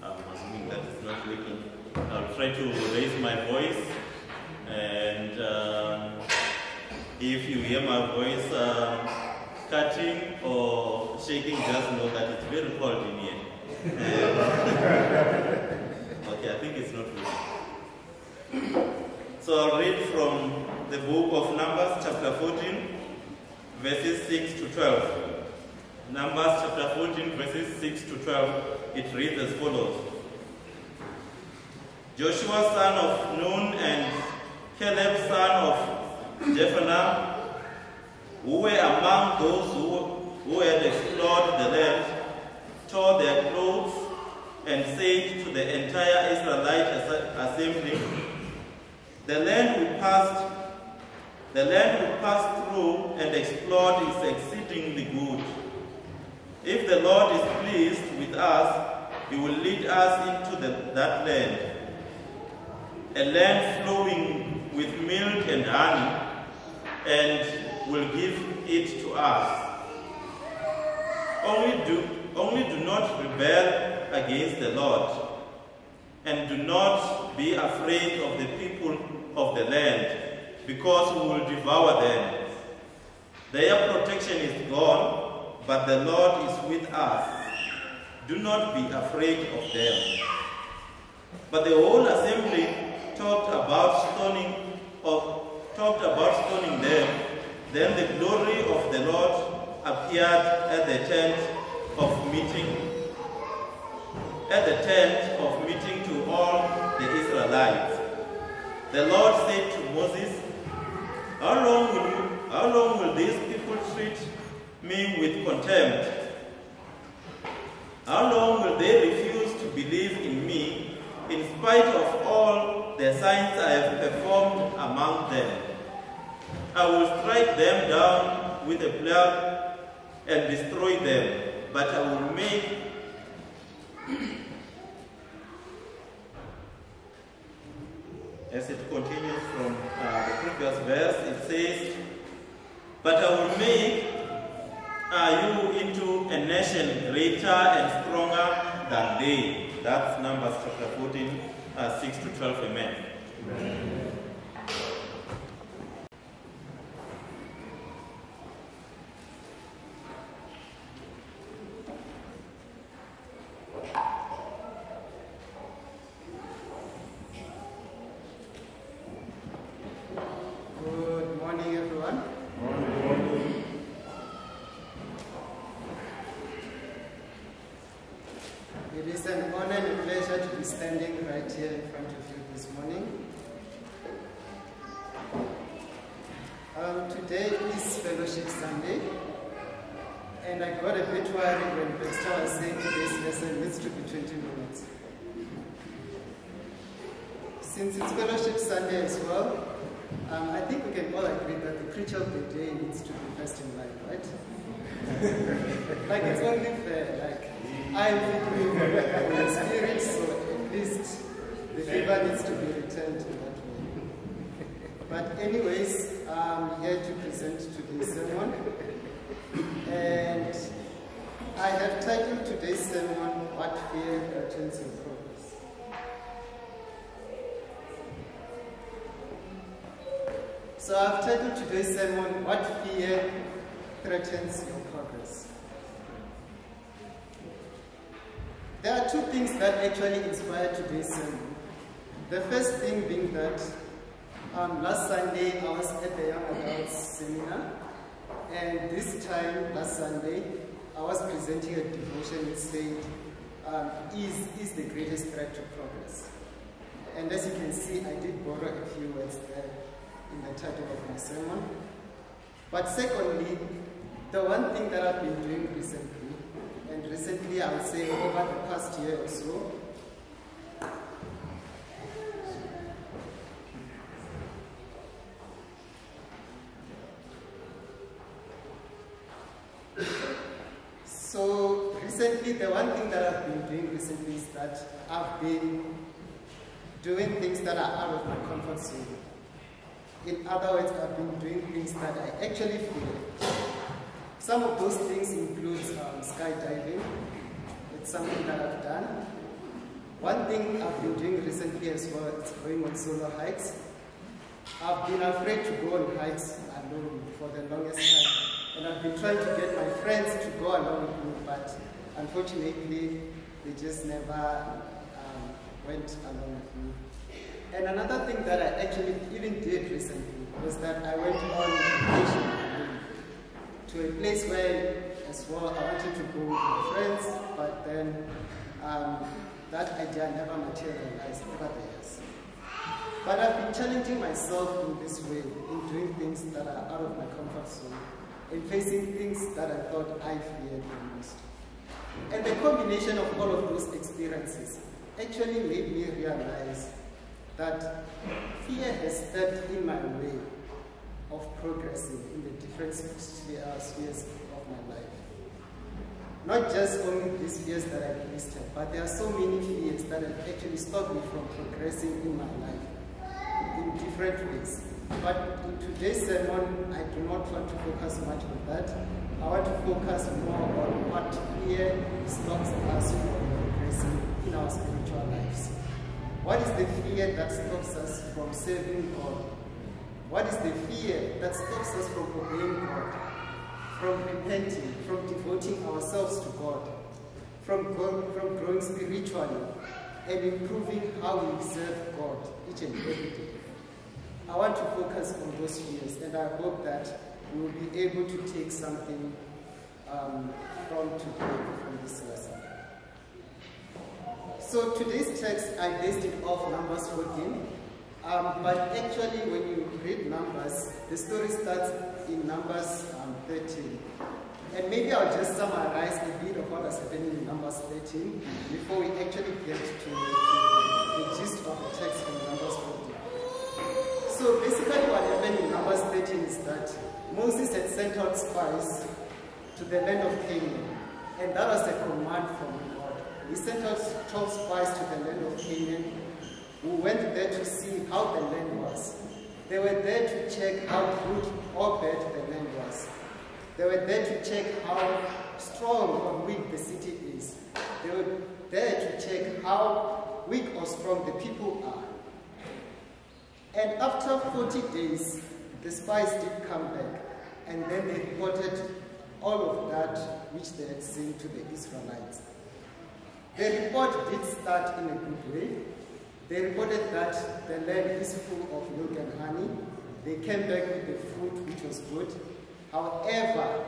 I'm assuming that it's not working. I'll try to raise my voice, and if you hear my voice cutting or shaking, just know that it's very cold in here. Okay, I think it's not working. So I'll read from the book of Numbers, chapter 14, verses 6 to 12. Numbers chapter 14, verses 6 to 12. It reads as follows. Joshua son of Nun and Caleb son of Jephunneh, who were among those who had explored the land, tore their clothes and said to the entire Israelite assembly, the land we passed through and explored is exceedingly good. If the Lord is pleased with us, He will lead us into that land, a land flowing with milk and honey, and will give it to us. Only do not rebel against the Lord, and do not be afraid of the people of the land, because we will devour them. Their protection is gone, but the Lord is with us. Do not be afraid of them. But the whole assembly talked about stoning them. Then the glory of the Lord appeared at the tent of meeting to all the Israelites. The Lord said to Moses, How long will these people treat me with contempt? How long will they refuse to believe in me, in spite of all the signs I have performed among them? I will strike them down with a plague and destroy them, but I will make as it continues from the previous verse, it says, but I will make you into a nation greater and stronger than they. That's Numbers chapter 14, 6 to 12, amen. Amen. Today is Fellowship Sunday, and I got a bit worried when Pastor was saying today's lesson needs to be 20 minutes. Since it's Fellowship Sunday as well, I think we can all agree that the preacher of the day needs to be first in line, right? Like, it's only fair. Like, I'm feeling the Spirit, so at least the favor needs to be returned in that way. But anyways, I'm here to present today's sermon, and I have titled today's sermon, What Fear Threatens Your Progress. So I've titled today's sermon, What Fear Threatens Your Progress. There are two things that actually inspired today's sermon. The first thing being that last Sunday, I was at the Young Adults Seminar, and this time, last Sunday, I was presenting a devotion that said, is the greatest threat to progress. And as you can see, I did borrow a few words there in the title of my sermon. But secondly, the one thing that I've been doing recently, and recently I would say over the past year or so, the one thing that I've been doing recently is that I've been doing things that are out of my comfort zone. In other words, I've been doing things that I actually fear. Some of those things include skydiving. It's something that I've done. One thing I've been doing recently as well is going on solo hikes. I've been afraid to go on hikes alone for the longest time. And I've been trying to get my friends to go along with me, but unfortunately, they just never went along with me. And another thing that I actually even did recently was that I went on vacation to a place where as well I wanted to go with my friends, but then that idea never materialized over the years. But I've been challenging myself in this way, in doing things that are out of my comfort zone, in facing things that I thought I feared the most. And the combination of all of those experiences actually made me realize that fear has stepped in my way of progressing in the different spheres of my life. Not just only these fears that I've listed, but there are so many fears that have actually stopped me from progressing in my life in different ways. But in today's sermon, I do not want to focus much on that. I want to focus more on what fear stops us from progressing in our spiritual lives. What is the fear that stops us from serving God? What is the fear that stops us from obeying God? From repenting, from devoting ourselves to God, from growing spiritually, and improving how we serve God each and every day. I want to focus on those fears, and I hope that we will be able to take something from today, from this lesson. So today's text, I based it off Numbers 14. But actually, when you read Numbers, the story starts in Numbers 13. And maybe I'll just summarize a bit of what was happening in Numbers 13 before we actually get to the gist of the text in Numbers 14. So basically what happened in Numbers 13 is that Moses had sent out spies to the land of Canaan. And that was a command from God. He sent out 12 spies to the land of Canaan, who went there to see how the land was. They were there to check how good or bad the land was. They were there to check how strong or weak the city is. They were there to check how weak or strong the people are. And after 40 days, the spies did come back, and then they reported all of that which they had seen to the Israelites. The report did start in a good way. They reported that the land is full of milk and honey. They came back with the food which was good. However,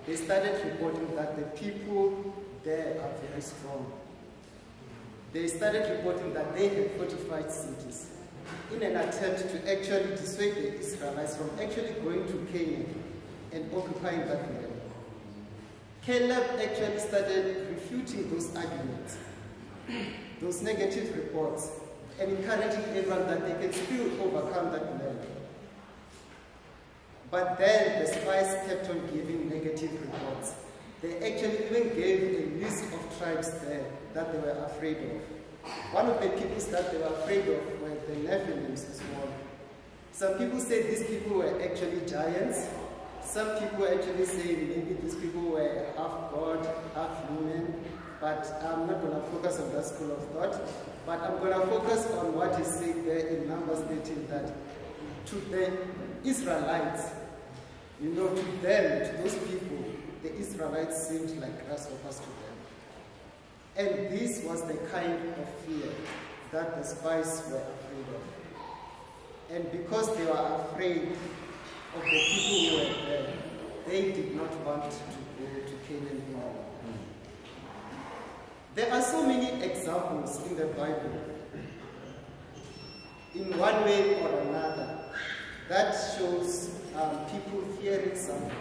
they started reporting that the people there are very strong. They started reporting that they had fortified cities in an attempt to actually dissuade the Israelites from actually going to Canaan and occupying that land. Caleb actually started refuting those arguments, those negative reports, and encouraging everyone that they can still overcome that land. But then the spies kept on giving negative reports. They actually even gave a list of tribes there that they were afraid of. One of the peoples that they were afraid of were the Nephilims as well. Some people say these people were actually giants. Some people actually say maybe these people were half God, half human. But I'm not going to focus on that school of thought. But I'm going to focus on what is said there in Numbers 13, that to the Israelites, you know, to them, to those people, the Israelites seemed like grasshoppers to them. And this was the kind of fear that the spies were afraid of. And because they were afraid of the people who were there, they did not want to go to Canaan anymore. There are so many examples in the Bible, in one way or another, that shows people fearing something.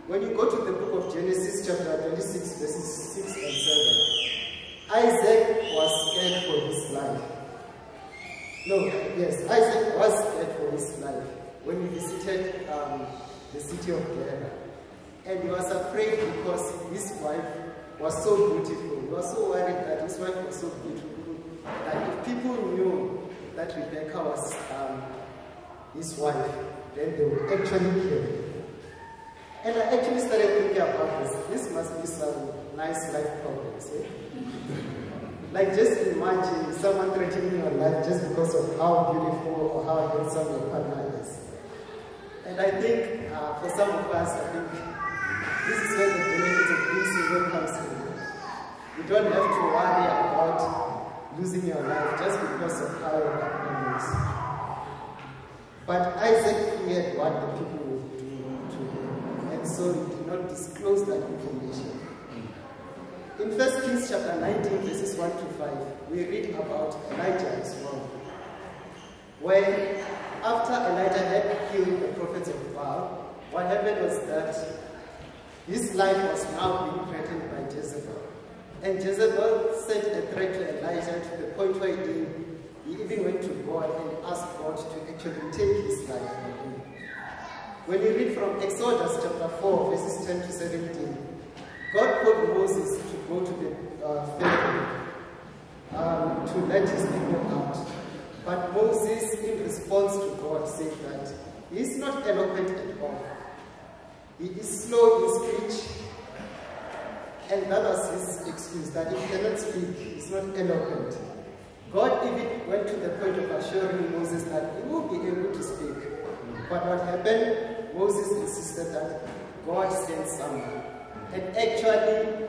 When you go to the book of Genesis chapter 26, verses 6 and 7, Isaac was scared for his life. Isaac was scared for his life when he visited the city of Gerar. And he was afraid because his wife was so beautiful. He was so worried that his wife was so beautiful that if people knew that Rebecca was his wife, then they would actually kill him. And I actually started thinking about this. This must be some nice life problems, eh? Like just imagine someone threatening your life just because of how beautiful or how handsome your partner is. And I think for some of us, I think this is where the benefit of being single comes in. You don't have to worry about losing your life just because of how your partner looks. But Isaac feared what the people would do to him, and so he did not disclose that information. In 1 Kings chapter 19, verses 1 to 5, we read about Elijah as well, where after Elijah had killed the prophets of Baal, what happened was that his life was now being threatened by Jezebel. And Jezebel sent a threat to Elijah to the point where he even went to God and asked God to actually take his life from him. When you read from Exodus chapter 4, verses 10 to 17, God called Moses to go to the Pharaoh to let his people out. But Moses, in response to God, said that he is not eloquent at all. He is slow in speech, and that was his excuse, that he cannot speak, he's not eloquent. God even went to the point of assuring Moses that he will be able to speak. But what happened? Moses insisted that God sent someone. And actually,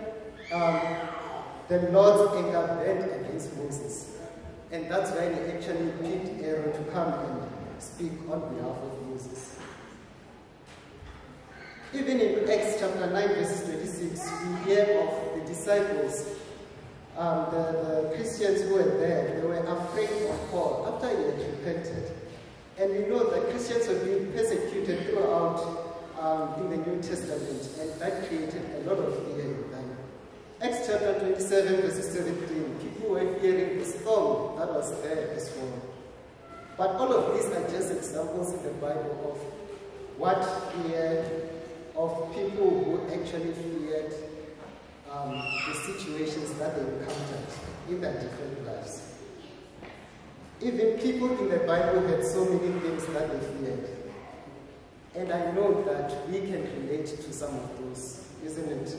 the Lord's anger burned against Moses. And that's when he actually picked Aaron to come and speak on behalf of Moses. Even in Acts chapter 9, verses 26, we hear of the disciples, the Christians who were there. They were afraid of Paul after he had repented. And we know that Christians were being persecuted throughout in the New Testament, and that created a lot of fear in them. Acts chapter 27, verses 17, people were fearing the storm that was there as well. But all of these are just examples in the Bible of what fear, of people who actually feared the situations that they encountered in their different lives. Even people in the Bible had so many things that they feared. And I know that we can relate to some of those, isn't it?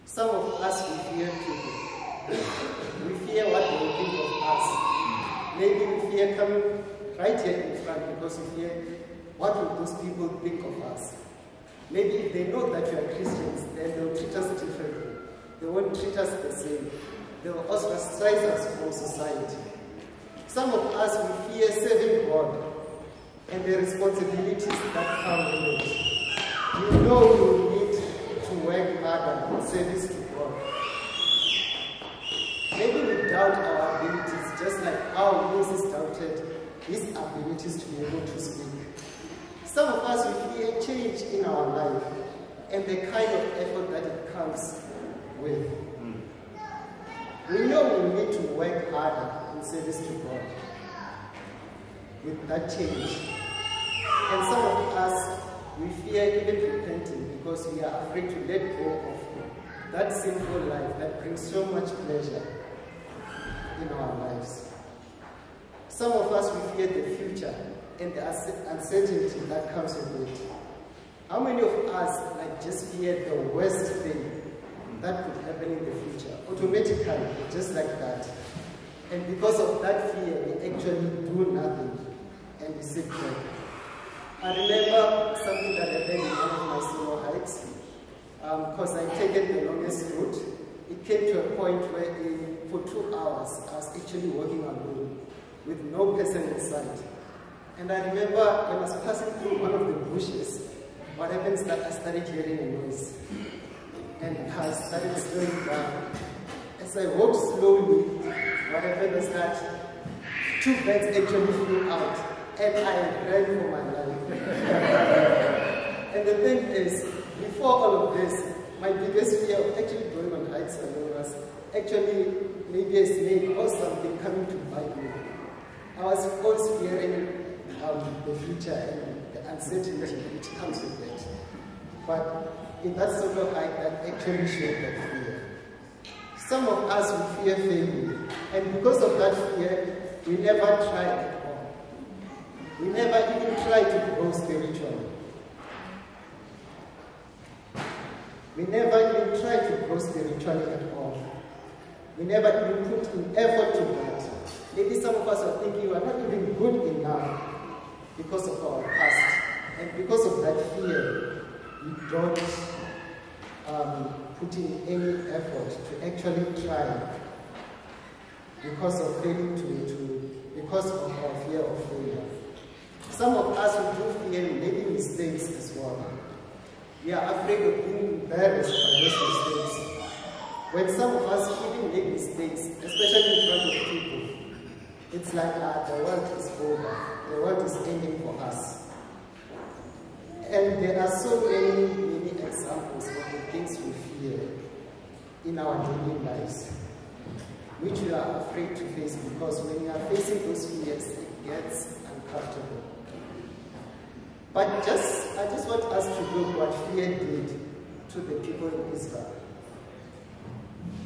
Some of us, we fear people. We fear what they will think of us. Maybe we fear coming right here in front because we fear what will those people think of us. Maybe if they know that we are Christians, then they will treat us differently. They won't treat us the same. They will ostracize us from society. Some of us, we fear serving God and the responsibilities that come with it. You know you need to work harder in service to God. Maybe we doubt our abilities, just like how Moses doubted his abilities to be able to speak. Some of us, we fear change in our life and the kind of effort that it comes with. We know we need to work harder in service to God with that change. And some of us, we fear even repenting because we are afraid to let go of that sinful life that brings so much pleasure in our lives. Some of us, we fear the future and the uncertainty that comes with it. How many of us just fear the worst thing that could happen in the future, automatically, just like that? And because of that fear, we actually do nothing and we sit back. I remember something that happened in one of my solo hikes, because I taken the longest route. It came to a point where for 2 hours, I was actually walking alone with no person in sight. And I remember when I was passing through one of the bushes, what happens is that I started hearing a noise. And I started slowing down. As I walked slowly, what happened was that 2 birds actually flew out, and I ran for my life. And the thing is, before all of this, my biggest fear of actually going on hikes alone was actually maybe a snake or something coming to bite me. I was always fearing the future and the uncertainty which comes with it. But in that solo hike, that actually showed that fear. Some of us, we fear failure, and because of that fear, we never try at all. We never even try to grow spiritually. We never even try to grow spiritually at all. We never even put in effort to that. Maybe some of us are thinking we are not even good enough because of our past. And because of that fear, we don't put in any effort to actually try because of failing because of our fear of failure. Some of us who do fear making mistakes as well. We are afraid of being embarrassed by those mistakes. When some of us even make mistakes, especially in front of people, it's like the world is over. The world is ending for us. And there are so many examples of the things we fear in our daily lives, which we are afraid to face, because when you are facing those fears, it gets uncomfortable. But I just want us to look what fear did to the people in Israel.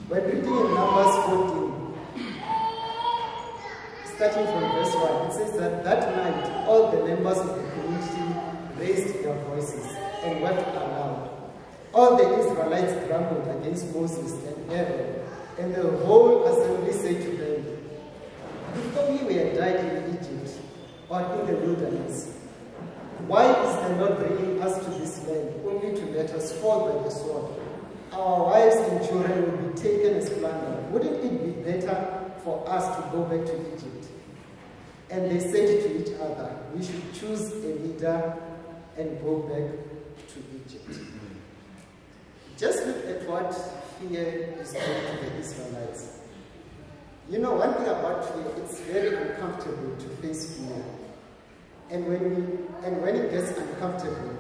When reading in Numbers 14, starting from verse 1, it says that night all the members of the community raised their voices and wept aloud. All the Israelites grumbled against Moses and Aaron, and the whole assembly said to them, "Before we were died in Egypt or in the wilderness, why is the Lord bringing us to this land only to let us fall by the sword? Our wives and children will be taken as plunder. Wouldn't it be better for us to go back to Egypt?" And they said to each other, "We should choose a leader and go back to Egypt." Just look at what fear is doing to the Israelites. You know, one thing about fear, it's very uncomfortable to face fear. And when it gets uncomfortable,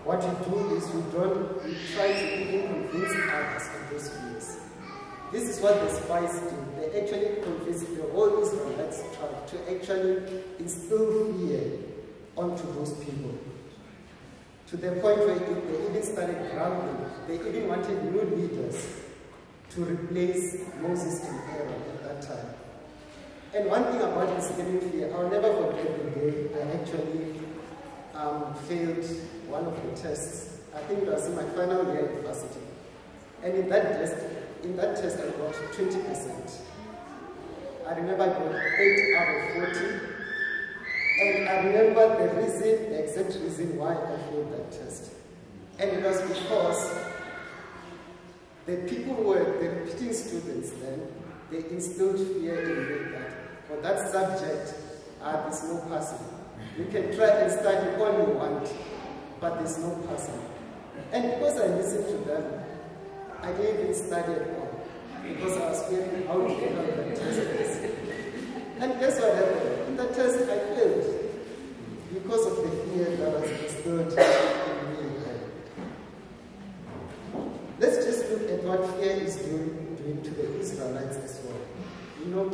what you do is we try to even convince others of those fears. This is what the spies did. They actually convinced the whole Israelites tribe to actually instill fear onto those people. To the point where they even started grumbling. They even wanted new leaders to replace Moses and Aaron at that time. And one thing about instilling fear, I'll never forget the day I actually failed one of the tests. I think it was in my final year at university. And in that test I got 20%. I remember I got 8 out of 40. And I remember the exact reason why I failed that test. And it was because the people who were the repeating students then, they instilled fear in me that for that subject, there's no passing. You can try and study all you want, but there's no passing. And because I listened to them, I didn't even study at all, because I was fearing how difficult the test is. And guess what happened? In the test, I failed because of the fear that was instilled in me. Let's just look at what fear is doing to the Israelites as well. You know,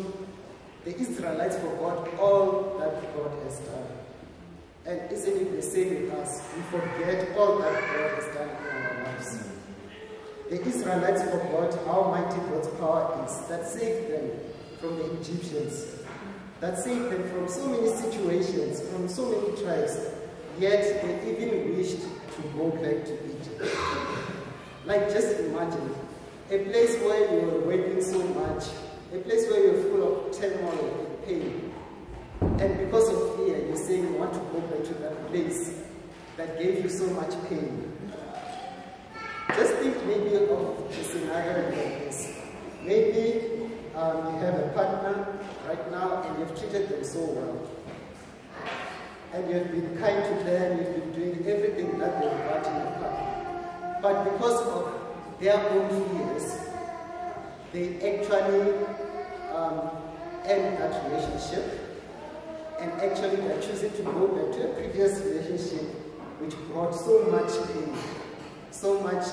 the Israelites forgot all that God has done. And isn't it the same with us? We forget all that God has done in our lives. The Israelites forgot how mighty God's power is, that saved them from the Egyptians, that saved them from so many situations, from so many tribes, yet they even wished to go back to Egypt. Like, just imagine, a place where you were working so much, a place where you're full of turmoil and pain, and because of fear, you're saying you want to go back to that place that gave you so much pain. Just think maybe of a scenario like this. Maybe you have a partner right now and you've treated them so well. And you've been kind to them, you've been doing everything that they want in your partner. But because of their own fears, they actually end that relationship. And actually they're choosing to go back to a previous relationship which brought so much pain, so much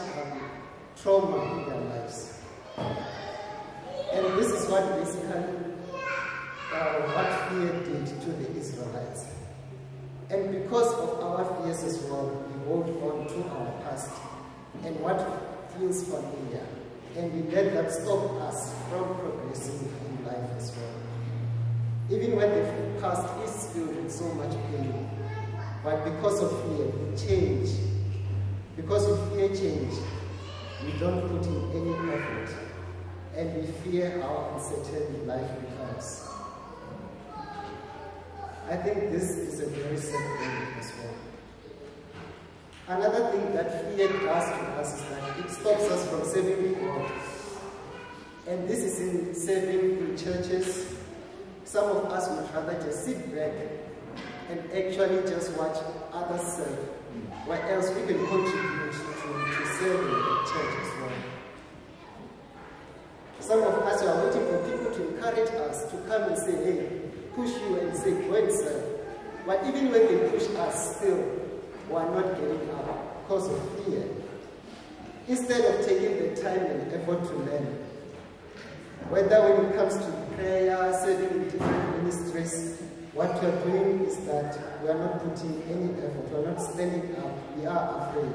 trauma in their lives. And this is what basically what fear did to the Israelites. And because of our fears as well, we hold on to our past and what feels familiar. And we let that stop us from progressing in life as well. Even when the past is filled with so much pain, but because of fear, we change. Because we fear change, we don't put in any effort. and we fear how uncertain life becomes. I think this is a very sad thing as well. Another thing that fear does to us is that it stops us from serving God. And this is in serving in churches. Some of us would rather just sit back and actually just watch others serve. What else we can contribute to serving the church as well. Some of us are waiting for people to encourage us to come and say, hey, push you and say, go and serve. But even when they push us, still, we are not getting up because of fear. Instead of taking the time and effort to learn, whether when it comes to prayer, serving in different ministries, what we are doing is that we are not putting any effort, we are not standing up, we are afraid.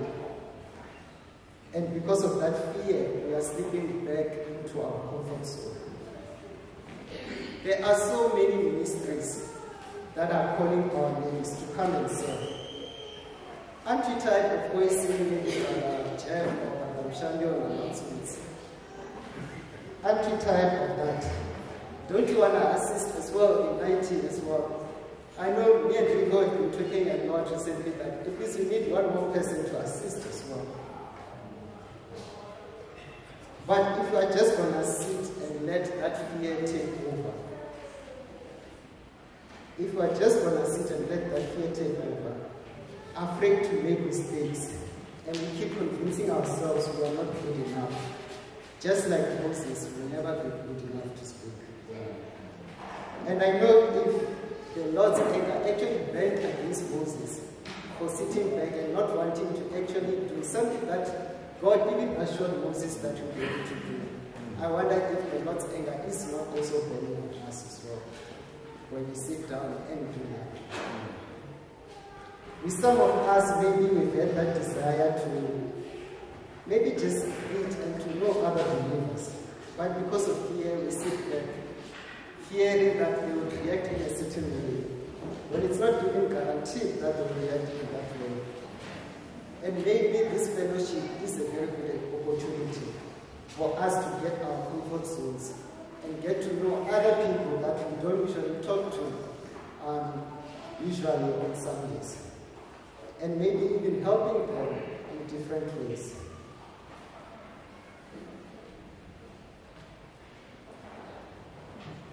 And because of that fear, we are slipping back into our comfort zone. There are so many ministries that are calling our names to come and serve. Aren't you tired of always seeing maybe Jeff or Shandi on announcements? Aren't you tired of that? Don't you want to assist as well in IT as well? I know me and Rigo have been talking a lot recently that at least you need one more person to assist as well. But if you are just going to sit and let that fear take over, if you are just going to sit and let that fear take over, afraid to make mistakes, and we keep convincing ourselves we are not good enough, just like Moses will never be good enough to speak. And I know if the Lord's anger actually bent against Moses for sitting back and not wanting to actually do something that God even assured Moses that he would be able to do. I wonder if the Lord's anger is not also burning on us as well when we sit down and do that. With some of us, maybe we've had that desire to maybe just meet and to know other believers. But because of fear, we sit back, fearing that they will react in a certain way, when it's not even guaranteed that they will react in that way. And maybe this fellowship is a very good opportunity for us to get our comfort zones and get to know other people that we don't usually talk to usually on Sundays. And maybe even helping them in different ways.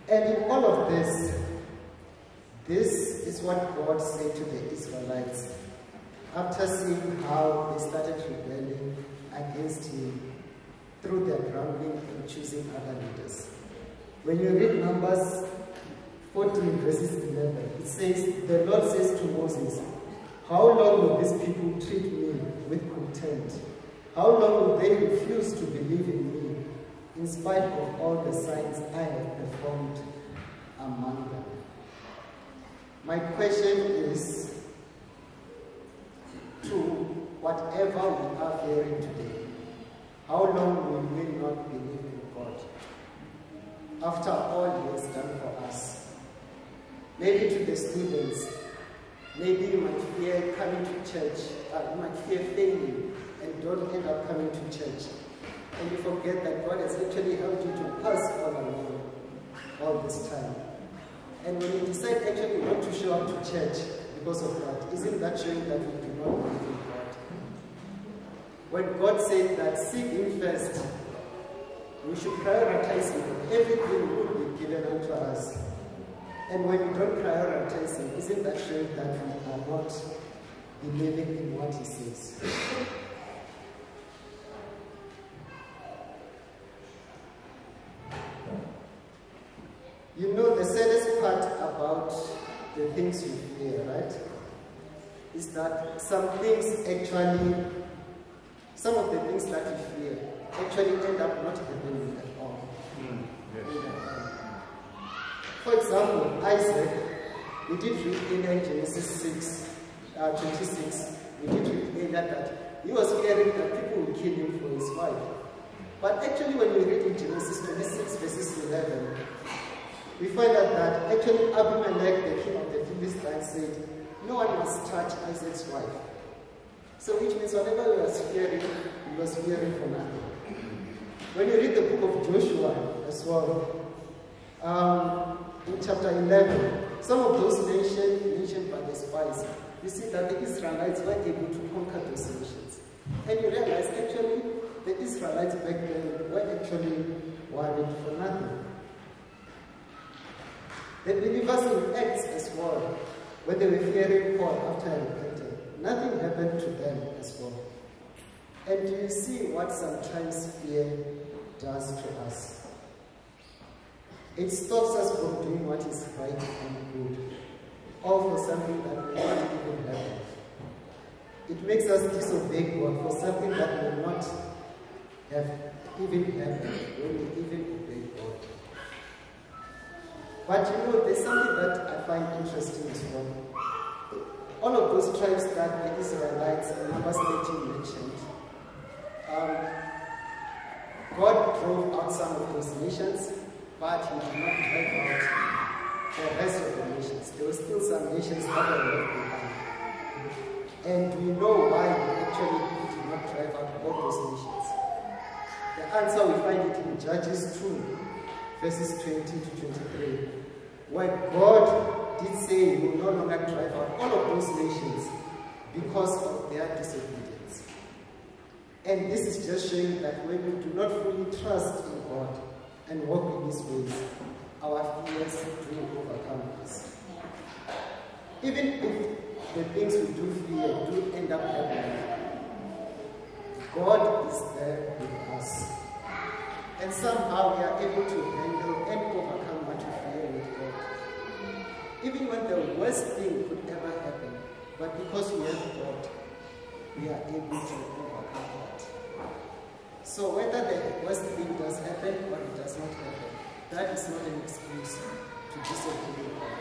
And in all of this, this is what God said to the Israelites after seeing how they started rebelling against him through their grumbling and choosing other leaders. When you read Numbers 14 verses 11, it says, the Lord says to Moses, how long will these people treat me with contempt? How long will they refuse to believe in me, in spite of all the signs I have performed among them? My question is, to whatever we are hearing today, how long will we not believe in God? After all he has done for us. Maybe to the students, maybe you might fear coming to church, you might fear failing and don't end up coming to church. And you forget that God has actually helped you to pass all along, all this time. And when you decide actually not to show up to church because of that, isn't that showing that we do not believe in God? When God said that seek him first, we should prioritize him, everything will be given unto us. And when we don't prioritize him, isn't that showing that we are not believing in what he says? You know, the saddest part about the things you fear, right, is that some of the things that you fear actually end up not happening at all. For example, Isaac, we did read earlier in Genesis 26, we did read earlier that he was fearing that people would kill him for his wife. But actually when we read in Genesis 26 verses 11, we find out that actually Abimelech, the king of the Philistines, said, no one must touch Isaac's wife. So which means whatever he was fearing for nothing. When you read the book of Joshua as well, in chapter 11, some of those nations mentioned by the spies, you see that the Israelites were able to conquer those nations. And you realize actually the Israelites back then were actually worried for nothing. The believers in Acts as well, when they were fearing Paul after he repented, nothing happened to them as well. And do you see what sometimes fear does to us? It stops us from doing what is right and good, or for something that will not even happen. It makes us disobey God for something that will not have even happened when we even obey God. But you know, there's something that I find interesting as well. All of those tribes that the Israelites in Numbers 19 mentioned, God drove out some of those nations, but he did not drive out the rest of the nations. There were still some nations that were left behind. And we know why he actually did not drive out all those nations. The answer we find it in Judges 2, verses 20 to 23, where God did say he will no longer drive out all of those nations because of their disobedience. And this is just showing that when we do not fully trust in God and walk in his ways, our fears do overcome us. Even if the things we do fear do end up happening, God is there with us. And somehow we are able to handle and overcome what we fear with God. Even when the worst thing could ever happen, but because we have God, we are able to overcome that. So whether the worst thing does happen or it does not happen, that is not an excuse to disobey God.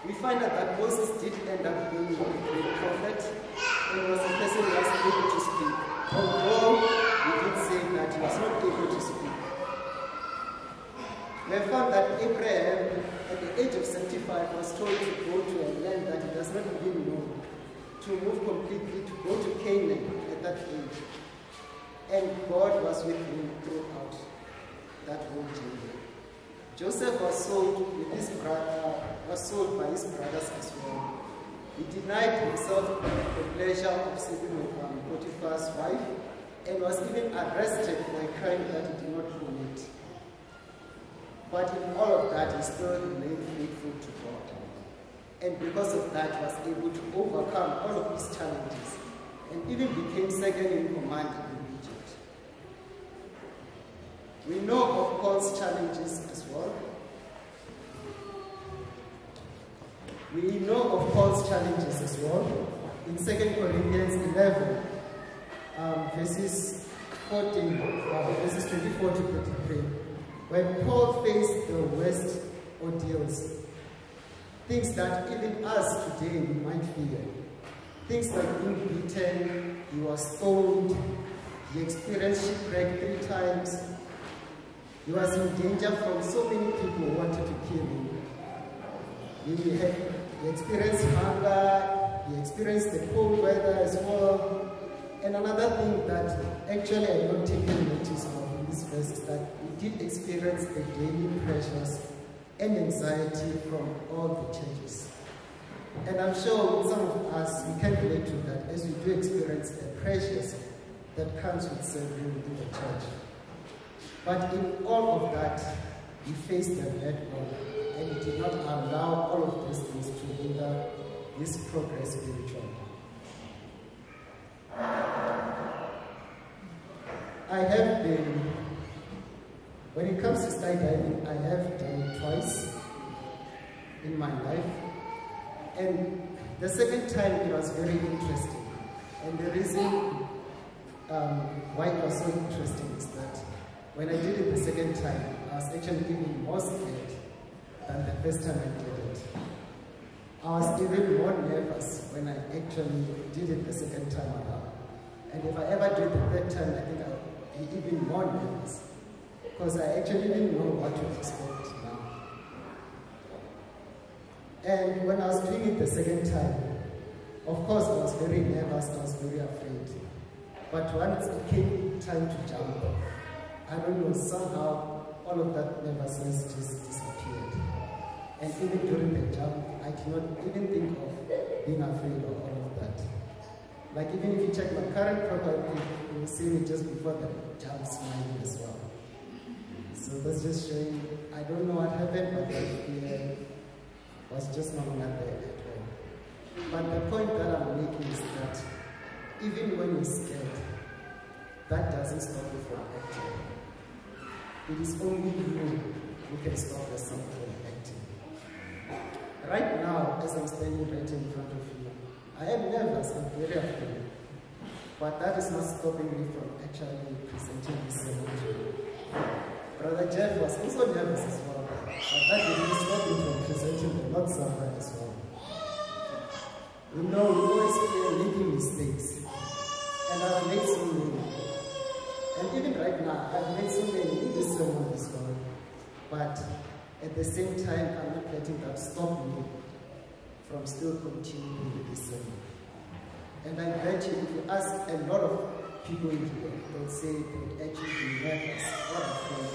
We find out that Moses did end up being a great prophet and was a person who was able to speak, although we did say that he was not able to speak. We have found that Abraham, at the age of 75, was told to go to a land that he does not even know, to move completely, to go to Canaan at that age. And God was with him throughout that whole journey. Joseph was sold by his brothers as well. He denied himself the pleasure of sleeping with Potiphar's wife and was even arrested for a crime that he did not commit. But in all of that, he still remained faithful to God. And because of that, he was able to overcome all of his challenges and even became second in command in Egypt. We know of Paul's challenges as well. We know of Paul's challenges as well in 2 Corinthians 11, verses 24 to 33, when Paul faced the worst ordeals, things that even us today we might fear. Things like being beaten, he was stoned, he experienced shipwreck 3 times, he was in danger from so many people who wanted to kill him. He experienced hunger, he experienced the cold weather as well. And another thing that actually I don't take any notice of in this verse is that we did experience the daily pressures and anxiety from all the churches. And I'm sure with some of us, we can relate to that as we do experience the pressures that comes with serving within the church. But in all of that, we faced them head on, and we did not allow all of these things to hinder this progress spiritually. I have been, when it comes to skydiving, I have done it twice in my life. And the second time it was very interesting. And the reason why it was so interesting is that when I did it the second time, I was actually even more scared than the first time I did it. I was even more nervous when I actually did it the second time around. And if I ever do it the third time, I think I'll be even more nervous, because I actually didn't know what to expect now. And when I was doing it the second time, of course I was very nervous, I was very afraid. But once it came time to jump, I don't know, somehow all of that nervousness just disappeared. And even during the jump, I did not even think of being afraid of all of that. Like even if you check my current profile, you will see me just before the jump smiling as well. So that's just showing, I don't know what happened, but that fear was just not there at all. But the point that I'm making is that even when you're scared, that doesn't stop you from acting. It is only you who can stop yourself from acting. Right now, as I'm standing right in front of you, I am nervous, I'm very afraid. But that is not stopping me from actually presenting this sermon to you. Brother Jeff was also nervous as well, but that didn't stop him from presenting the Lord's Supper as well. We know we always fear making mistakes, and I've made so many. And even right now, I've made so many in this sermon as well. But at the same time, I'm not letting that stop me from still continuing with this sermon. And I bet you, if you ask a lot of people in here, they'll say they would actually be nervous or afraid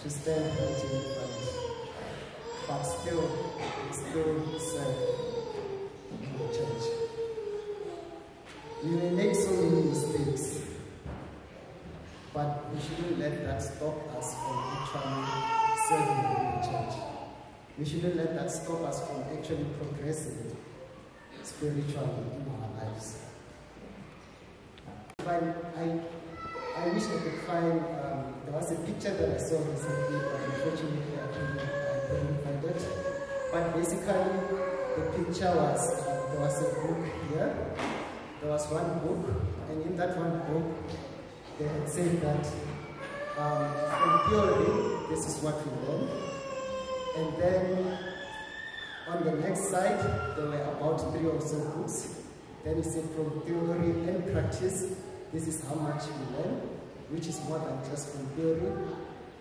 to stand right in front. But still serve in the church. We may make so many mistakes, but we shouldn't let that stop us from actually serving in the church. We shouldn't let that stop us from actually progressing spiritually in our lives. I wish I could find, there was a picture that I saw recently, but unfortunately I couldn't find it. But basically, the picture was, there was a book here, there was one book, and in that one book, they had said that from theory, this is what we learn. And then on the next side, there were about 3 or so books. Then it said from theory and practice, this is how much we learn, which is more than just from theory.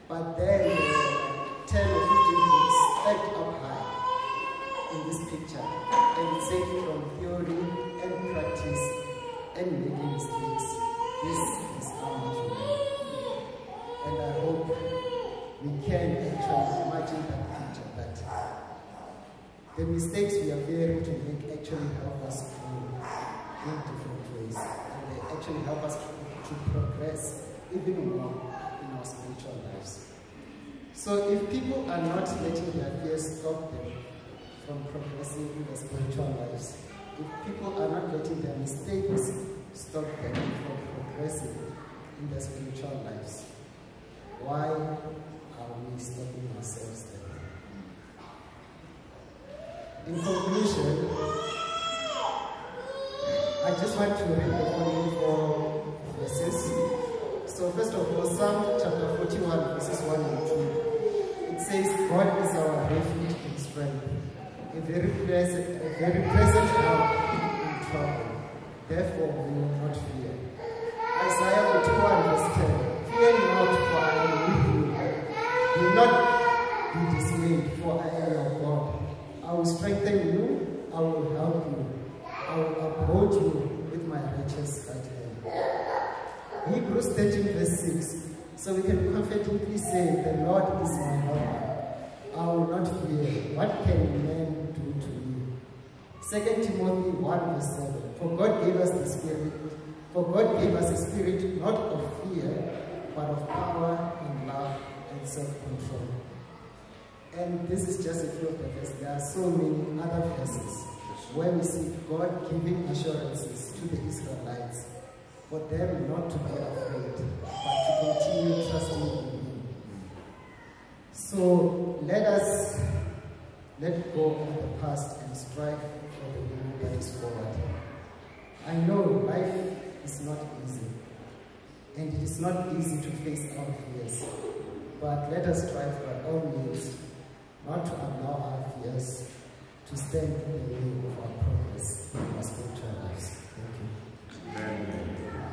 But then there were 10 or 15 books stacked up high in this picture. And it said from theory and practice and making mistakes, this is how much we learn. And I hope we can actually imagine that picture, that the mistakes we are fearing to make actually help us grow in different ways. And they actually help us to progress even more in our spiritual lives. So if people are not letting their fears stop them from progressing in their spiritual lives, if people are not letting their mistakes stop them from progressing in their spiritual lives, why are we stopping ourselves then? In conclusion, I just want to read the following 4 verses. So first of all, Psalm chapter 41, verses 1 and 2. It says, God is our refuge and strength, a very present help in trouble. Therefore we will not fear. Isaiah 41, verse 10. Fear not, for I am with you. Do not be dismayed, for I am your God. I will strengthen you, I will help you, I will uphold you with my righteous right hand. Hebrews 13, verse 6. So we can confidently say, the Lord is my helper. I will not fear. What can man do to me? 2 Timothy 1, verse 7. For God gave us a spirit not of fear, but of power and love and self-control. And this is just a few of the verses. There are so many other verses where we see God giving assurances to the Israelites for them not to be afraid, but to continue trusting in Him. So let us let go of the past and strive for the new that is forward. I know life is not easy, and it is not easy to face our fears, but let us strive by all means not to allow our fears to stand in the way of our progress in our spiritual lives. Thank you. Amen.